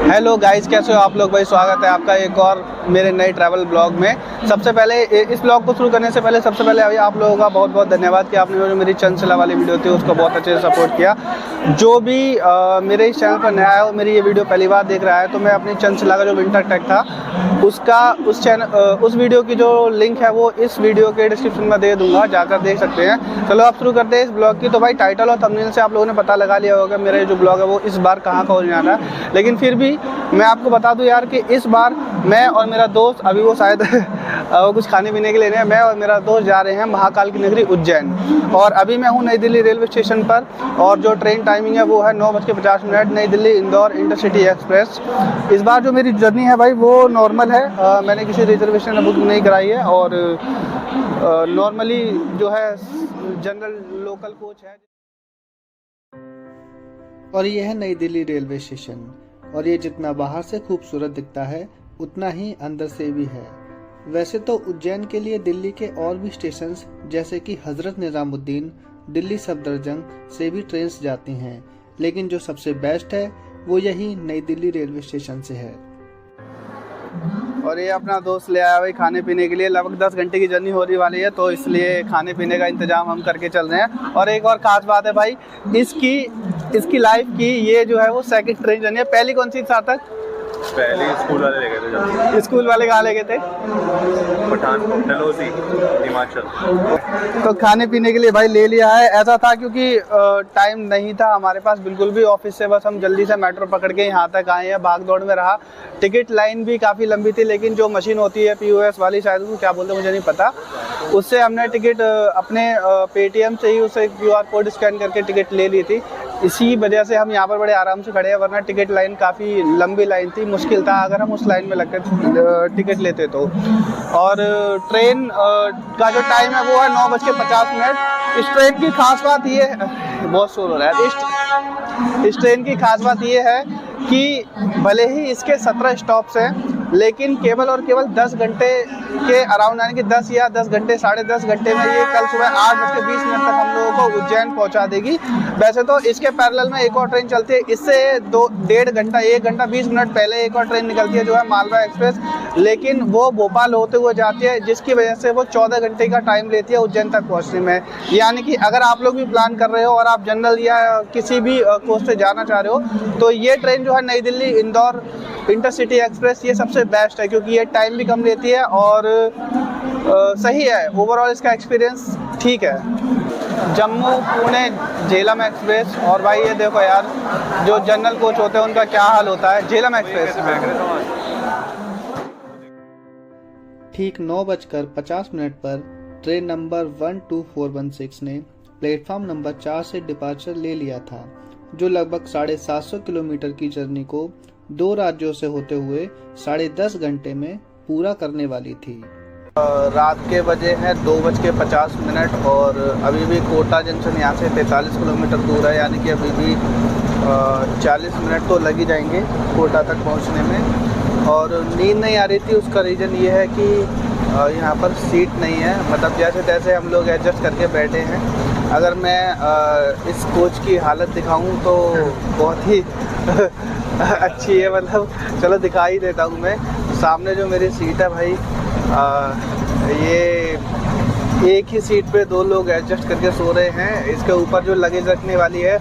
Hello guys, कैसे हो आप लोग भाई। स्वागत है आपका एक और मेरे नए ट्रैवल ब्लॉग में। सबसे पहले इस ब्लॉग को शुरू करने से पहले सबसे पहले अभी आप लोगों का बहुत बहुत धन्यवाद कि आपने जो मेरी चंचला वाली वीडियो थी उसको बहुत अच्छे से सपोर्ट किया। जो भी मेरे इस चैनल पर नया है और मेरी ये वीडियो पहली बार देख रहा है तो मैं अपनी चंचला का जो विंटर ट्रैक था उस वीडियो की जो लिंक है वो इस वीडियो के डिस्क्रिप्शन में दे दूंगा, जाकर देख सकते हैं। चलो आप शुरू करते हैं इस ब्लॉग की। तो भाई टाइटल और थंबनेल से आप लोगों ने पता लगा लिया होगा मेरा जो ब्लॉग है वो इस बार कहाँ का होने वाला है। लेकिन फिर भी मैं आपको बता दूं यार कि इस बार मैं और मेरा दोस्त, अभी वो शायद वो कुछ खाने पीने के लिए नहीं, मैं और मेरा दोस्त जा रहे हैं महाकाल की नगरी उज्जैन। और अभी मैं हूँ नई दिल्ली रेलवे स्टेशन पर और जो ट्रेन टाइमिंग है वो है 9:50 नई दिल्ली इंदौर इंटरसिटी एक्सप्रेस। इस बार जो मेरी जर्नी है भाई वो नॉर्मल है, मैंने किसी रिजर्वेशन बुक नहीं कराई है और नॉर्मली जो है जनरल लोकल कोच है। और ये है नई दिल्ली रेलवे स्टेशन और ये जितना बाहर से खूबसूरत दिखता है उतना ही अंदर से भी है। वैसे तो उज्जैन के लिए दिल्ली के और भी स्टेशंस जैसे कि हजरत निजामुद्दीन, दिल्ली सफदरजंग से भी ट्रेन्स जाती हैं, लेकिन जो सबसे बेस्ट है वो यही नई दिल्ली रेलवे स्टेशन से है। और ये अपना दोस्त ले आया भाई खाने पीने के लिए। लगभग 10 घंटे की जर्नी होने वाली है तो इसलिए खाने पीने का इंतजाम हम करके चल रहे हैं। और एक और खास बात है भाई, इसकी लाइफ की ये जो है वो सेकंड ट्रेन जर्नी है। पहली कौन सी था तक? पहले स्कूल वाले ले गए थे। स्कूल वाले कहाँ ले गए थे? पठानकोट, डलहौजी, हिमाचल। तो खाने पीने के लिए भाई ले लिया है। ऐसा था क्योंकि टाइम नहीं था हमारे पास बिल्कुल भी। ऑफिस से बस हम जल्दी से मेट्रो पकड़ के यहाँ तक आए हैं, भाग दौड़ में रहा। टिकट लाइन भी काफ़ी लंबी थी, लेकिन जो मशीन होती है POS वाली, शायद उसको क्या बोलते हैं मुझे नहीं पता, उससे हमने टिकट अपने पेटीएम से ही उसे QR कोड स्कैन करके टिकट ले ली थी। इसी वजह से हम यहाँ पर बड़े आराम से खड़े हैं, वरना टिकट लाइन काफ़ी लंबी लाइन थी। मुश्किल था अगर हम उस लाइन में लगकर टिकट लेते तो। और ट्रेन का जो टाइम है वो है 9:50। इस ट्रेन की खास बात ये है, बहुत शोर हो रहा है। इस ट्रेन की खास बात ये है कि भले ही इसके 17 स्टॉप्स हैं, लेकिन केवल और केवल 10 घंटे के अराउंड, यानी कि 10 या 10 घंटे, 10.5 घंटे में ये कल सुबह 8:20 तक हम लोगों को उज्जैन पहुंचा देगी। वैसे तो इसके पैरेलल में एक और ट्रेन चलती है, इससे 1.5 घंटा 1 घंटा 20 मिनट पहले एक और ट्रेन निकलती है जो है मालवा एक्सप्रेस, लेकिन वो भोपाल होते हुए जाती है, जिसकी वजह से वो 14 घंटे का टाइम लेती है उज्जैन तक पहुँचने में। यानी कि अगर आप लोग भी प्लान कर रहे हो और आप जनरल या किसी भी कोच से जाना चाह रहे हो तो ये ट्रेन जो है नई दिल्ली इंदौर इंटरसिटी एक्सप्रेस ये सबसे बेस्ट है, क्योंकि ये टाइम भी कम लेती है और सही है। ओवरऑल इसका एक्सपीरियंस ठीक है। जम्मू पुणे झेलम एक्सप्रेस। और भाई ये देखो यार, जो जनरल कोच होते हैं उनका क्या हाल होता है। झेलम एक्सप्रेस ठीक 9:50 पर ट्रेन नंबर 12416 ने प्लेटफॉर्म नंबर 4 से डिपार्चर ले लिया था, जो लगभग 750 किलोमीटर की जर्नी को 2 राज्यों से होते हुए 10.5 घंटे में पूरा करने वाली थी। रात के बजे हैं 2:50 और अभी भी कोटा जंक्शन यहाँ से 43 किलोमीटर दूर है, यानी कि अभी भी 40 मिनट तो लग ही जाएंगे कोटा तक पहुँचने में। और नींद नहीं आ रही थी, उसका रीज़न ये है कि यहाँ पर सीट नहीं है, मतलब जैसे तैसे हम लोग एडजस्ट करके बैठे हैं। अगर मैं इस कोच की हालत दिखाऊं तो बहुत ही अच्छी है, मतलब चलो दिखा ही देता हूँ मैं। सामने जो मेरी सीट है भाई, ये एक ही सीट पे 2 लोग एडजस्ट करके सो रहे हैं। इसके ऊपर जो लगेज रखने वाली है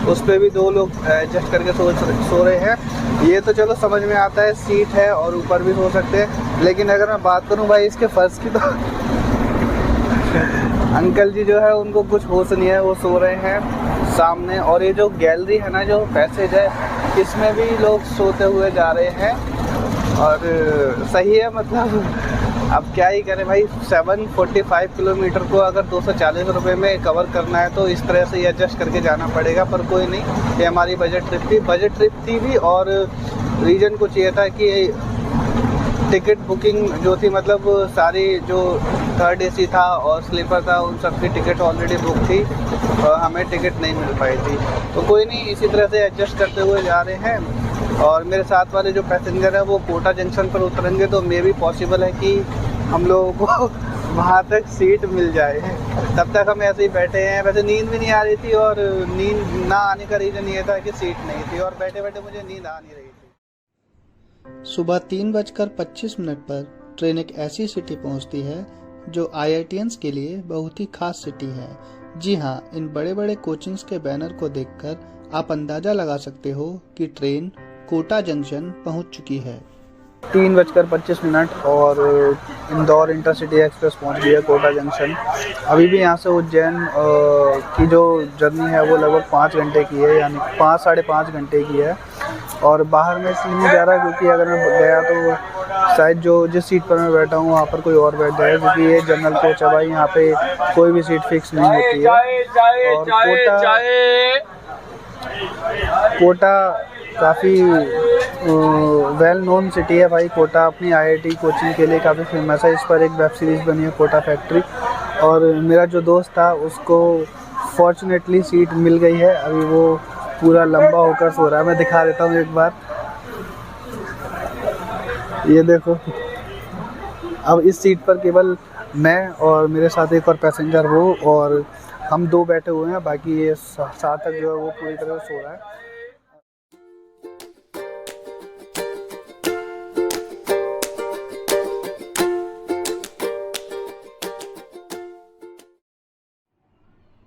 उस पे भी 2 लोग एडजस्ट करके सो रहे हैं। ये तो चलो समझ में आता है, सीट है और ऊपर भी सो सकते हैं। लेकिन अगर मैं बात करूं भाई इसके फर्श की, तो अंकल जी जो है उनको कुछ होश नहीं है, वो सो रहे हैं सामने। और ये जो गैलरी है ना, जो पैसेज है, इसमें भी लोग सोते हुए जा रहे हैं। और सही है, मतलब अब क्या ही करें भाई। 745 किलोमीटर को अगर 240 रुपये में कवर करना है तो इस तरह से एडजस्ट करके जाना पड़ेगा। पर कोई नहीं, ये हमारी बजट ट्रिप थी भी। और रीजन कुछ ये था कि टिकट बुकिंग जो थी, मतलब सारी जो 3rd AC था और स्लीपर था उन सब की टिकट ऑलरेडी बुक थी और हमें टिकट नहीं मिल पाई थी। तो कोई नहीं, इसी तरह से एडजस्ट करते हुए जा रहे हैं। और मेरे साथ वाले जो पैसेंजर हैं वो कोटा जंक्शन पर उतरेंगे, तो मे भी पॉसिबल है कि हम लोगों को वहाँ तक सीट मिल जाए। तब तक हम ऐसे ही बैठे हैं। वैसे नींद भी नहीं आ रही थी और नींद ना आने का रीज़न ये था कि सीट नहीं थी और बैठे बैठे मुझे नींद आ नहीं रही थी। सुबह 3:25 पर ट्रेन एक ऐसी सिटी पहुंचती है जो IITians के लिए बहुत ही खास सिटी है। जी हाँ, इन बड़े बड़े कोचिंग्स के बैनर को देखकर आप अंदाजा लगा सकते हो कि ट्रेन कोटा जंक्शन पहुंच चुकी है। 3:25 और इंदौर इंटरसिटी एक्सप्रेस पहुंच गई है कोटा जंक्शन। अभी भी यहाँ से उज्जैन की जो जर्नी है वो लगभग 5 घंटे की है, यानी 5 साढ़े 5 घंटे की है। और बाहर में इसलिए नहीं जा रहा क्योंकि अगर मैं गया तो शायद जिस सीट पर मैं बैठा हूँ वहाँ पर कोई और बैठ जाए, क्योंकि ये जनरल कोच है भाई, यहाँ पे कोई भी सीट फिक्स नहीं होती है। और कोटा काफ़ी वेल नोन सिटी है भाई। कोटा अपनी IIT कोचिंग के लिए काफ़ी फेमस है। इस पर एक वेब सीरीज़ बनी है कोटा फैक्ट्री, और मेरा जो दोस्त था उसको फॉर्चुनेटली सीट मिल गई है। अभी वो पूरा लंबा होकर सो रहा है। मैं दिखा देता हूँ एक बार, ये देखो। अब इस सीट पर केवल मैं और मेरे साथ एक और पैसेंजर वो और हम 2 बैठे हुए हैं, बाकी ये सार्थक जो है वो पूरी तरह सो रहा है।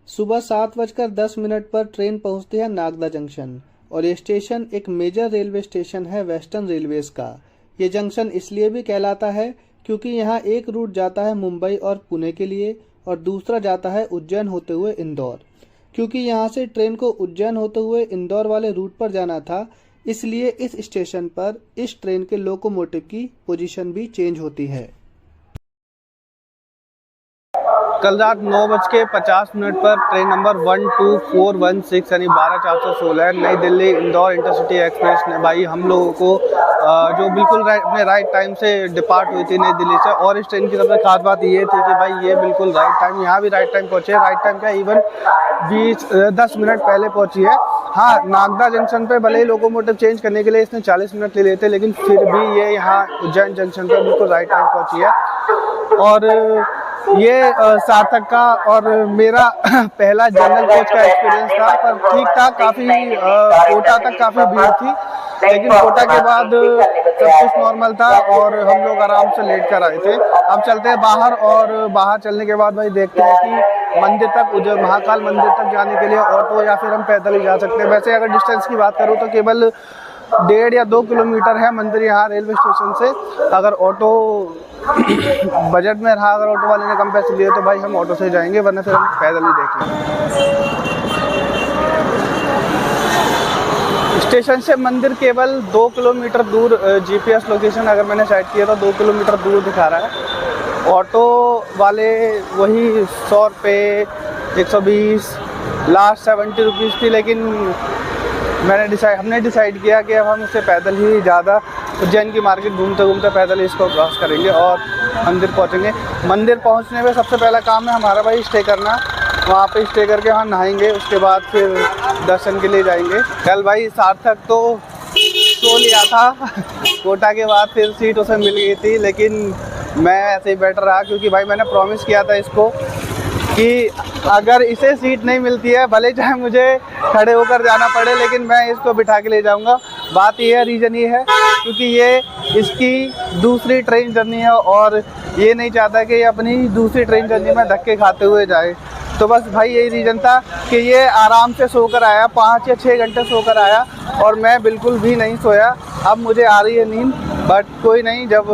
सुबह 7:10 पर ट्रेन पहुंचती है नागदा जंक्शन, और ये स्टेशन एक मेजर रेलवे स्टेशन है वेस्टर्न रेलवेज का। ये जंक्शन इसलिए भी कहलाता है क्योंकि यहाँ एक रूट जाता है मुंबई और पुणे के लिए और दूसरा जाता है उज्जैन होते हुए इंदौर। क्योंकि यहाँ से ट्रेन को उज्जैन होते हुए इंदौर वाले रूट पर जाना था, इसलिए इस स्टेशन पर इस ट्रेन के लोकोमोटिव की पोजीशन भी चेंज होती है। कल रात 9:50 पर ट्रेन नंबर 12416 यानी 12416 नई दिल्ली इंदौर इंटरसिटी एक्सप्रेस ने भाई हम लोगों को जो बिल्कुल अपने राइट टाइम से डिपार्ट हुई थी नई दिल्ली से। और इस ट्रेन की सबसे खास बात ये थी कि भाई ये बिल्कुल राइट टाइम, यहाँ भी राइट टाइम पहुँचे। राइट टाइम क्या, इवन 10 मिनट पहले पहुँची है। हाँ, नागदा जंक्शन पे भले ही लोकोमोटिव चेंज करने के लिए इसने 40 मिनट ले लेते, लेकिन फिर भी ये यहाँ उज्जैन जंक्शन पे बिल्कुल राइट टाइम पहुँची है। और ये सार्थक का और मेरा पहला जनरल कोच का एक्सपीरियंस था, पर ठीक था। काफ़ी कोटा तक काफ़ी भीड़ थी, लेकिन कोटा के बाद सब कुछ नॉर्मल था और हम लोग आराम से लेट कर आए थे। अब चलते हैं बाहर, और बाहर चलने के बाद भाई देखते हैं कि मंदिर तक, महाकाल मंदिर तक जाने के लिए ऑटो या फिर हम पैदल ही जा सकते हैं। वैसे अगर डिस्टेंस की बात करूँ तो केवल 1.5 या 2 किलोमीटर है मंदिर यहाँ रेलवे स्टेशन से। अगर ऑटो बजट में रहा, अगर ऑटो वाले ने कम पैसे लिए तो भाई हम ऑटो से जाएंगे, वरना फिर हम पैदल ही देख लेंगे। स्टेशन से मंदिर केवल 2 किलोमीटर दूर, GPS लोकेशन अगर मैंने सेट किया तो 2 किलोमीटर दूर दिखा रहा है। ऑटो वाले वही 100 रुपये, 120, लास्ट 70 रुपीज़ थी, लेकिन हमने डिसाइड किया कि अब हम इससे पैदल ही ज़्यादा उज्जैन की मार्केट घूमते घूमते पैदल इसको क्रॉस करेंगे और मंदिर पहुंचेंगे। मंदिर पहुंचने में सबसे पहला काम है हमारा भाई स्टे करना। वहाँ पे स्टे करके वहाँ नहाएंगे, उसके बाद फिर दर्शन के लिए जाएंगे। कल भाई सार्थक तो सो लिया था कोटा के बाद, फिर सीट उसे मिल गई थी, लेकिन मैं ऐसे ही बैठ रहा क्योंकि भाई मैंने प्रॉमिस किया था इसको कि अगर इसे सीट नहीं मिलती है, भले चाहे मुझे खड़े होकर जाना पड़े, लेकिन मैं इसको बिठा के ले जाऊंगा। बात ये है, रीज़न ये है क्योंकि ये इसकी दूसरी ट्रेन जर्नी है और ये नहीं चाहता कि अपनी दूसरी ट्रेन जर्नी में धक्के खाते हुए जाए। तो बस भाई यही रीज़न था कि ये आराम से सोकर आया, 5 या 6 घंटे सोकर आया और मैं बिल्कुल भी नहीं सोया। अब मुझे आ रही है नींद, बट कोई नहीं, जब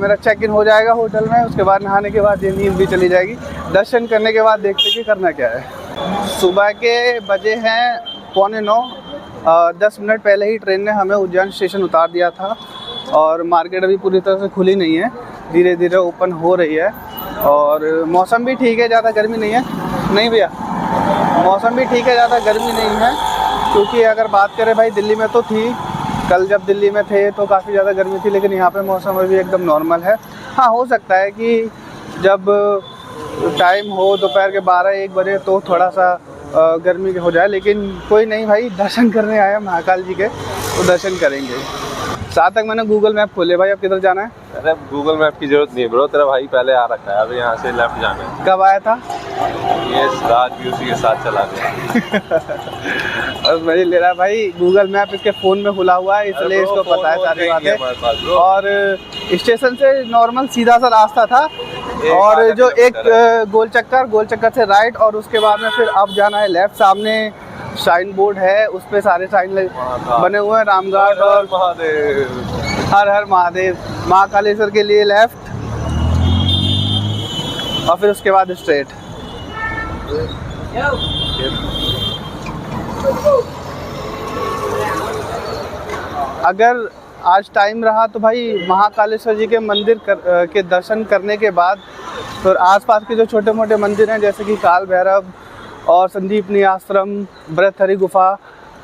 मेरा चेक इन हो जाएगा होटल में, उसके बाद नहाने के बाद ये नींद भी चली जाएगी। दर्शन करने के बाद देखते कि करना क्या है। सुबह के बजे हैं 8:45, 10 मिनट पहले ही ट्रेन ने हमें उज्जैन स्टेशन उतार दिया था और मार्केट अभी पूरी तरह से खुली नहीं है, धीरे धीरे ओपन हो रही है। और मौसम भी ठीक है, ज़्यादा गर्मी नहीं है। नहीं भैया, मौसम भी ठीक है, ज़्यादा गर्मी नहीं है। क्योंकि अगर बात करें भाई दिल्ली में तो थी, कल जब दिल्ली में थे तो काफ़ी ज़्यादा गर्मी थी, लेकिन यहाँ पे मौसम अभी एकदम नॉर्मल है। हाँ, हो सकता है कि जब टाइम हो दोपहर के 12-1 बजे तो थोड़ा सा गर्मी हो जाए, लेकिन कोई नहीं भाई, दर्शन करने आए महाकाल जी के तो दर्शन करेंगे। साथ तक मैंने गूगल मैप खोले भाई, अब किधर जाना है? अरे गूगल मैप की जरूरत नहीं है ब्रो, तेरा भाई पहले आ रखा है, अभी यहाँ से लेफ्ट जाना है। कब आया था? ये रात भी उसी के साथ चला गया। और मुझे ले रहा भाई, गूगल मैप इसके फ़ोन में खुला हुआ है, इसलिए इसको पता है सारी बातें। और स्टेशन से नॉर्मल सीधा सा रास्ता था, और जो एक गोल चक्कर से राइट, और उसके बाद में फिर अब जाना है लेफ्ट। सामने साइन बोर्ड है, उस पे सारे साइन बने हुए हैं, रामगढ़ और महादेव, हर हर महादेव। महाकालेश्वर के लिए लेफ्ट, और फिर उसके बाद स्ट्रेट। अगर आज टाइम रहा तो भाई महाकालेश्वर जी के मंदिर के दर्शन करने के बाद फिर आसपास के जो छोटे मोटे मंदिर हैं, जैसे कि काल भैरव और संदीपनी आश्रम, बृहत्थरी गुफा,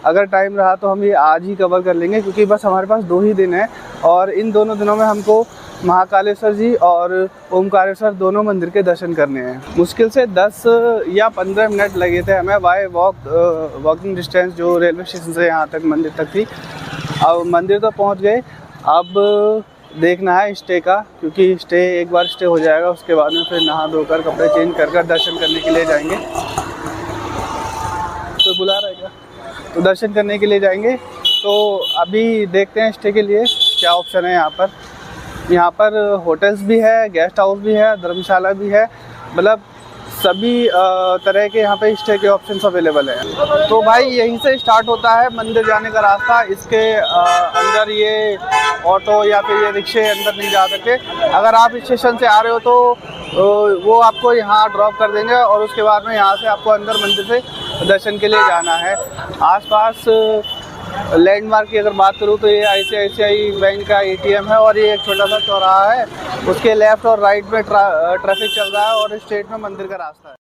अगर टाइम रहा तो हम ये आज ही कवर कर लेंगे, क्योंकि बस हमारे पास 2 ही दिन है, और इन दोनों दिनों में हमको महाकालेश्वर जी और ओमकारेश्वर दोनों मंदिर के दर्शन करने हैं। मुश्किल से 10 या 15 मिनट लगे थे हमें बाय वॉकिंग डिस्टेंस, जो रेलवे स्टेशन से यहाँ तक मंदिर तक थी। अब मंदिर तो पहुँच गए, अब देखना है स्टे का, क्योंकि स्टे एक बार स्टे हो जाएगा, उसके बाद में फिर नहा धोकर कपड़े चेंज कर दर्शन करने के लिए जाएंगे। तो बुला रहा है क्या? तो दर्शन करने के लिए जाएंगे। तो अभी देखते हैं स्टे के लिए क्या ऑप्शन है यहाँ पर। यहाँ पर होटल्स भी है, गेस्ट हाउस भी है, धर्मशाला भी है, मतलब सभी तरह के यहाँ पे स्टे के ऑप्शंस अवेलेबल है। तो भाई यहीं से स्टार्ट होता है मंदिर जाने का रास्ता। इसके अंदर ये ऑटो या फिर ये रिक्शे अंदर नहीं जा सकते। अगर आप स्टेशन से आ रहे हो तो वो आपको यहाँ ड्रॉप कर देंगे, और उसके बाद में यहाँ से आपको अंदर मंदिर से दर्शन के लिए जाना है। आसपास लैंडमार्क की अगर बात करूँ तो ये ICICI बैंक का ATM है, और ये एक छोटा सा चौराहा है, उसके लेफ्ट और राइट में ट्रैफिक चल रहा है, और स्ट्रेट में मंदिर का रास्ता है।